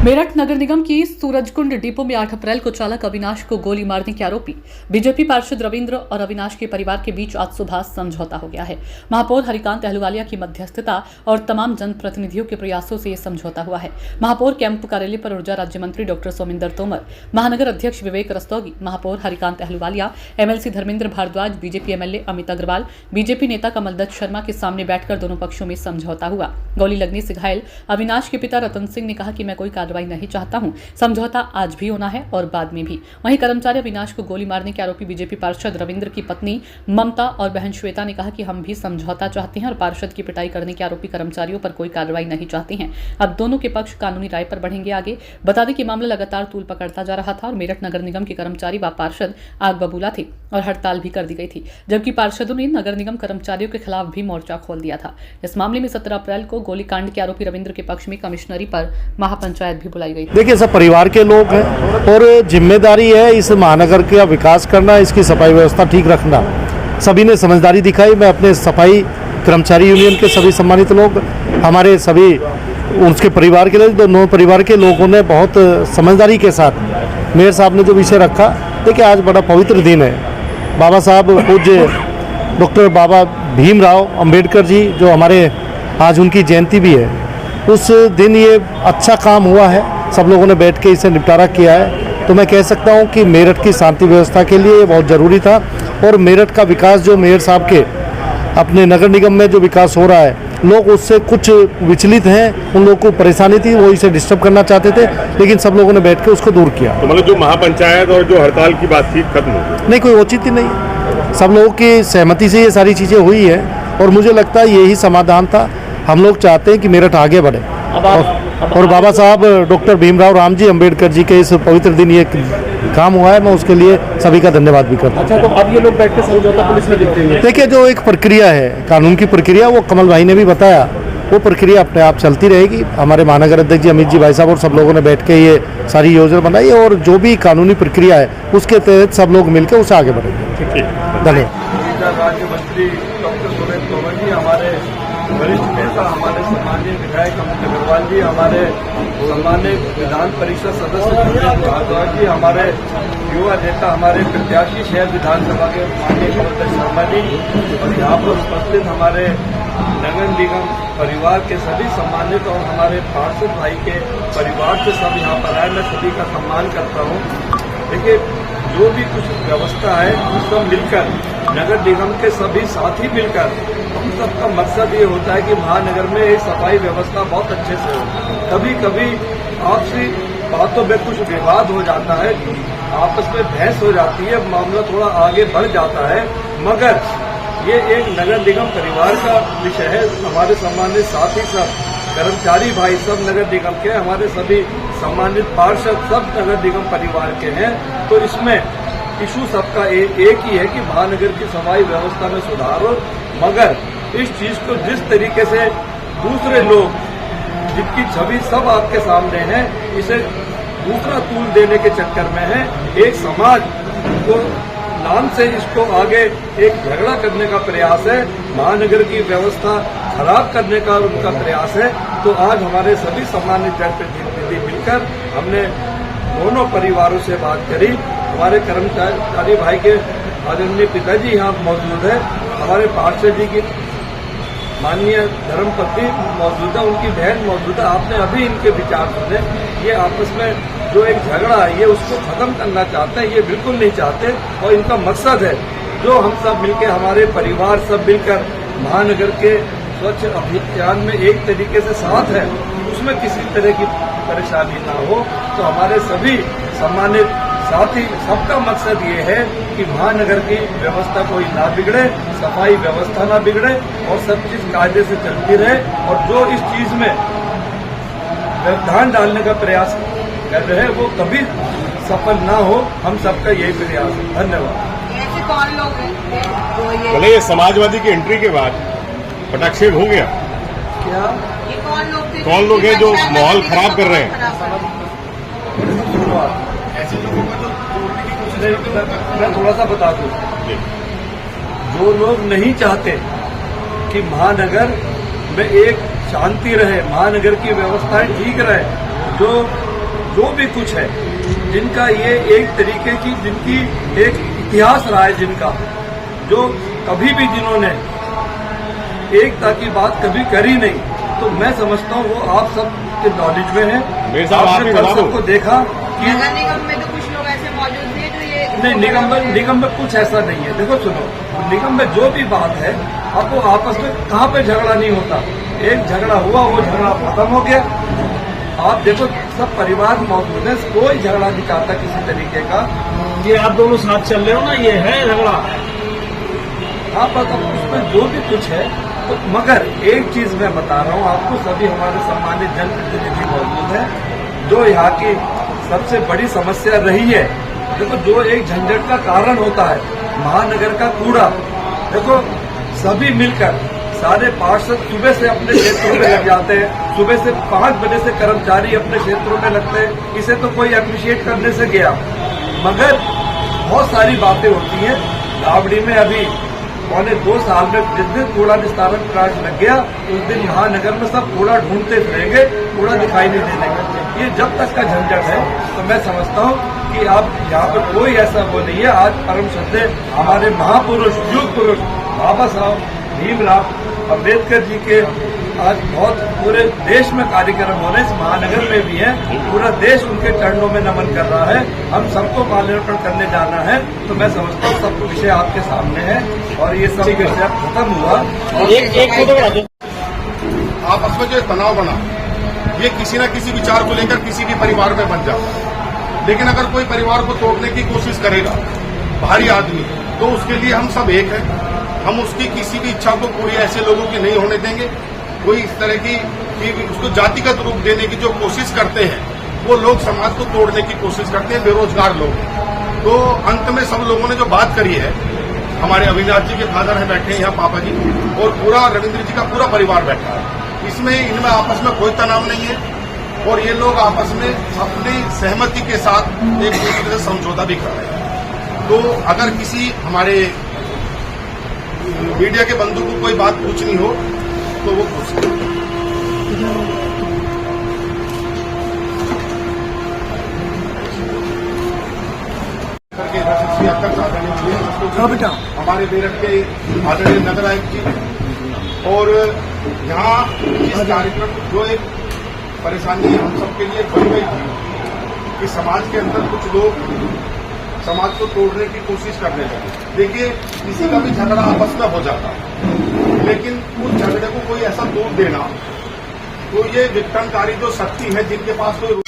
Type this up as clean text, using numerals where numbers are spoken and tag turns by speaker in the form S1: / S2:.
S1: मेरठ नगर निगम की सूरजकुंड डिपो में 8 अप्रैल को चालक अविनाश को गोली मारने के आरोपी बीजेपी पार्षद रविंद्र और अविनाश के परिवार के बीच आज सुबह समझौता हो गया है। महापौर हरिकांत अहलुवालिया की मध्यस्थता और तमाम जनप्रतिनिधियों के प्रयासों से यह समझौता हुआ है। महापौर कैंप कार्यालय पर ऊर्जा राज्य मंत्री डॉक्टर सोमिंदर तोमर, महानगर अध्यक्ष विवेक रस्तोगी, महापौर Harikant Ahluwalia, MLC Dharmendra Bhardwaj, BJP MLA Amit Agarwal, BJP नेता कमल दत्त शर्मा के सामने बैठकर दोनों पक्षों में समझौता हुआ। गोली लगने से घायल अविनाश के पिता रतन सिंह ने कहा कि मैं कोई कार्रवाई नहीं चाहता हूं, समझौता आज भी होना है और बाद में भी। वहीं कर्मचारी अविनाश को गोली मारने के आरोपी बीजेपी पार्षद रविंद्र की पत्नी ममता और बहन श्वेता ने कहा कि हम भी समझौता चाहते हैं और पार्षद की पिटाई करने के आरोपी कर्मचारियों पर कोई कार्रवाई नहीं चाहते हैं। अब दोनों के पक्ष कानूनी राय पर बढ़ेंगे आगे। बता दें कि मामला लगातार तूल पकड़ता जा रहा था और मेरठ नगर निगम के कर्मचारी व पार्षद आग बबूला थे और हड़ताल भी कर दी गई थी, जबकि पार्षदों ने नगर निगम कर्मचारियों के खिलाफ भी मोर्चा खोल दिया था। इस मामले में 17 अप्रैल को गोलीकांड के आरोपी रविंद्र के पक्ष में कमिश्नरी पर महापंचायत भी बुलाई गई।
S2: देखिए, सब परिवार के लोग हैं और जिम्मेदारी है इस महानगर का विकास करना, इसकी सफाई व्यवस्था ठीक रखना। सभी ने समझदारी दिखाई। मैं अपने सफाई कर्मचारी यूनियन के सभी सम्मानित लोग, हमारे सभी उसके परिवार के लोग, दोनों परिवार के लोगों ने बहुत समझदारी के साथ मेयर साहब ने जो विषय रखा। देखिए, आज बड़ा पवित्र दिन है। बाबा साहब पूज्य डॉक्टर बाबा भीमराव अंबेडकर जी, जो हमारे आज उनकी जयंती भी है, उस दिन ये अच्छा काम हुआ है। सब लोगों ने बैठ के इसे निपटारा किया है। तो मैं कह सकता हूँ कि मेरठ की शांति व्यवस्था के लिए ये बहुत ज़रूरी था और मेरठ का विकास जो मेयर साहब के अपने नगर निगम में जो विकास हो रहा है, लोग उससे कुछ विचलित हैं, उन लोगों को परेशानी थी, वो इसे डिस्टर्ब करना चाहते थे, लेकिन सब लोगों ने बैठ के उसको दूर किया।
S3: तो मतलब जो महापंचायत और जो हड़ताल की बात थी खत्म हो गई?
S2: नहीं, कोई औचित्य नहीं। सब लोगों की सहमति से ये सारी चीज़ें हुई है और मुझे लगता है यही समाधान था। हम लोग चाहते हैं कि मेरठ आगे बढ़े और बाबा साहब डॉक्टर भीमराव रामजी अंबेडकर जी के इस पवित्र दिन ये काम हुआ है। मैं उसके लिए सभी का धन्यवाद भी करता हूँ।
S4: अच्छा, तो अब ये लोग बैठ के समझौता पुलिस में देखते हैं?
S2: देखिए, जो एक प्रक्रिया है, कानून की प्रक्रिया, वो कमल भाई ने भी बताया, वो प्रक्रिया अपने आप चलती रहेगी। हमारे महानगर अध्यक्ष जी अमित जी भाई साहब और सब लोगों ने बैठ के ये सारी योजना बनाई है और जो भी कानूनी प्रक्रिया है उसके तहत सब लोग मिलकर उसे आगे बढ़ेंगे। धन्यवाद।
S5: राज्य मंत्री डॉक्टर सुरेश तोमर जी, हमारे वरिष्ठ नेता, हमारे सम्मानीय विधायक अमित अग्रवाल जी, हमारे सम्मानित विधान परिषद सदस्य भारद्वाज जी, हमारे युवा नेता, हमारे प्रत्याशी शहर विधानसभा के माननीय कमल दत्त शर्मा जी और यहाँ पर उपस्थित हमारे नगर निगम परिवार के सभी सम्मानित और हमारे पार्षद भाई के परिवार से सब यहाँ पर आए, मैं सभी का सम्मान करता हूँ। देखिए, जो भी कुछ व्यवस्था है उस सब मिलकर नगर निगम के सभी साथी मिलकर हम सबका मकसद ये होता है कि महानगर में एक सफाई व्यवस्था बहुत अच्छे से हो। कभी कभी आपसी बातों में कुछ विवाद हो जाता है, आपस में बहस हो जाती है, मामला थोड़ा आगे बढ़ जाता है, मगर ये एक नगर निगम परिवार का विषय है। हमारे सम्मानित साथी सब, कर्मचारी भाई सब नगर निगम के, हमारे सभी सम्मानित पार्षद सब नगर निगम परिवार के हैं। तो इसमें इशू सबका एक ही है कि महानगर की सफाई व्यवस्था में सुधार हो, मगर इस चीज को जिस तरीके से दूसरे लोग, जिनकी छवि सब आपके सामने है, इसे दूसरा तूल देने के चक्कर में है, एक समाज को नाम से इसको आगे एक झगड़ा करने का प्रयास है, महानगर की व्यवस्था खराब करने का उनका प्रयास है। तो आज हमारे सभी सम्मानित जनप्रतिनिधि मिलकर हमने दोनों परिवारों से बात करी। हमारे कर्मचारी भाई के आदरणीय पिताजी यहाँ मौजूद है, हमारे पार्षद जी की माननीय धर्मपत्नी मौजूद है, उनकी बहन मौजूद है। आपने अभी इनके विचार सुने। ये आपस में जो एक झगड़ा है ये उसको खत्म करना चाहते हैं, ये बिल्कुल नहीं चाहते और इनका मकसद है जो हम सब मिलकर, हमारे परिवार सब मिलकर महानगर के स्वच्छ अभियान में एक तरीके से साथ है, उसमें किसी तरह की परेशानी ना हो। तो हमारे सभी सम्मानित साथ ही सबका मकसद ये है कि महानगर की व्यवस्था कोई ना बिगड़े, सफाई व्यवस्था ना बिगड़े और सब चीज कायदे से चलती रहे। और जो इस चीज में व्यवधान डालने का प्रयास कर रहे हैं वो कभी सफल ना हो, हम सबका यही प्रयास है। धन्यवाद।
S6: ऐसे कौन लोग हैं?
S3: बोले ये समाजवादी की एंट्री के बाद पटाक्षेप हो गया
S5: क्या?
S6: ये कौन लोग थे?
S3: कौन लोग हैं जो माहौल खराब कर रहे हैं?
S5: ऐसे लोगों को तो तोड़ने की कोशिश नहीं। मैं थोड़ा सा बता दूं, जो लोग नहीं चाहते कि महानगर में एक शांति रहे, महानगर की व्यवस्थाएं ठीक रहे, जो जो भी कुछ है, जिनका ये एक तरीके की, जिनकी एक इतिहास रहा है, जिनका जो कभी भी जिन्होंने एकता की बात कभी करी नहीं, तो मैं समझता हूँ वो आप सब के नॉलेज में है।
S3: मेरे साहब, आप ही
S5: आपने
S3: बता
S5: कल
S3: दो।
S5: सबको देखा कि
S6: नगर निगम में तो कुछ लोग ऐसे मौजूद थे जो ये
S5: नहीं, निगम में कुछ ऐसा नहीं है। देखो सुनो, निगम में जो भी बात है, अब वो आपस में कहाँ पे झगड़ा नहीं होता, एक झगड़ा हुआ, वो झगड़ा खत्म हो गया। आप देखो सब परिवार मौजूद है, कोई झगड़ा नहीं चाहता किसी तरीके का।
S4: ये आप दोनों साथ चल रहे हो ना, ये है झगड़ा।
S5: आप उसमें जो भी कुछ है, तो मगर एक चीज मैं बता रहा हूँ आपको, सभी हमारे सम्मानित जनप्रतिनिधि मौजूद हैं, जो यहाँ की सबसे बड़ी समस्या रही है। देखो, जो एक झंझट का कारण होता है, महानगर का कूड़ा, देखो सभी मिलकर सारे पार्षद सुबह से अपने क्षेत्रों में लग जाते हैं, सुबह से 5 बजे से कर्मचारी अपने क्षेत्रों में लगते हैं। इसे तो कोई अप्रिशिएट करने से गया, मगर बहुत सारी बातें होती हैं। गावड़ी में अभी 2.25 साल में जिस दिन कूड़ा निस्तारण कार्य लग गया, उस दिन महानगर में सब कूड़ा ढूंढते फिरेंगे, कूड़ा दिखाई नहीं देने। ये जब तक का झंझट है, तो मैं समझता हूँ कि आप यहाँ पर कोई ऐसा वो नहीं है। आज परम श्रद्धेय हमारे महापुरुष, युग पुरुष बाबा साहब भीमराव अम्बेडकर जी के आज बहुत पूरे देश में कार्यक्रम हो रहे हैं, इस महानगर में भी है। पूरा देश उनके चरणों में नमन कर रहा है। हम सबको माल्यार्पण करने जाना है, तो मैं समझता हूँ सब विषय आपके सामने है और ये सब विषय खत्म हुआ।
S7: आपस में जो तनाव बना, ये किसी न किसी विचार को लेकर किसी भी परिवार में बन जाता है। लेकिन अगर कोई परिवार को तोड़ने की कोशिश करेगा, भारी आदमी, तो उसके लिए हम सब एक हैं। हम उसकी किसी भी इच्छा को पूरी ऐसे लोगों की नहीं होने देंगे। कोई इस तरह की उसको जातिगत रूप देने की जो कोशिश करते हैं, वो लोग समाज को तोड़ने की कोशिश करते हैं, बेरोजगार लोग। तो अंत में सब लोगों ने जो बात करी है, हमारे अविनाश जी के फादर हैं बैठे हैं यहाँ, पापा जी, और पूरा रविंद्र जी का पूरा परिवार बैठा है। इसमें इनमें आपस में कोई तनाव नहीं है और ये लोग आपस में अपनी सहमति के साथ एक दूसरे से समझौता भी कर रहे हैं। तो अगर किसी हमारे मीडिया के बंधु को कोई बात पूछनी हो तो वो पूछ सकते हैं। हमारे मेरठ के आदरणीय नगर आयुक्त जी, और यहाँ इस कार्यक्रम जो एक परेशानी हम सबके लिए बन गई थी कि समाज के अंदर कुछ लोग समाज को तोड़ने की कोशिश करने लगे। देखिए, किसी का भी झगड़ा आपस में हो जाता है, लेकिन उस झगड़े को कोई ऐसा तोड़ देना, तो ये विघटनकारी जो शक्ति है, जिनके पास कोई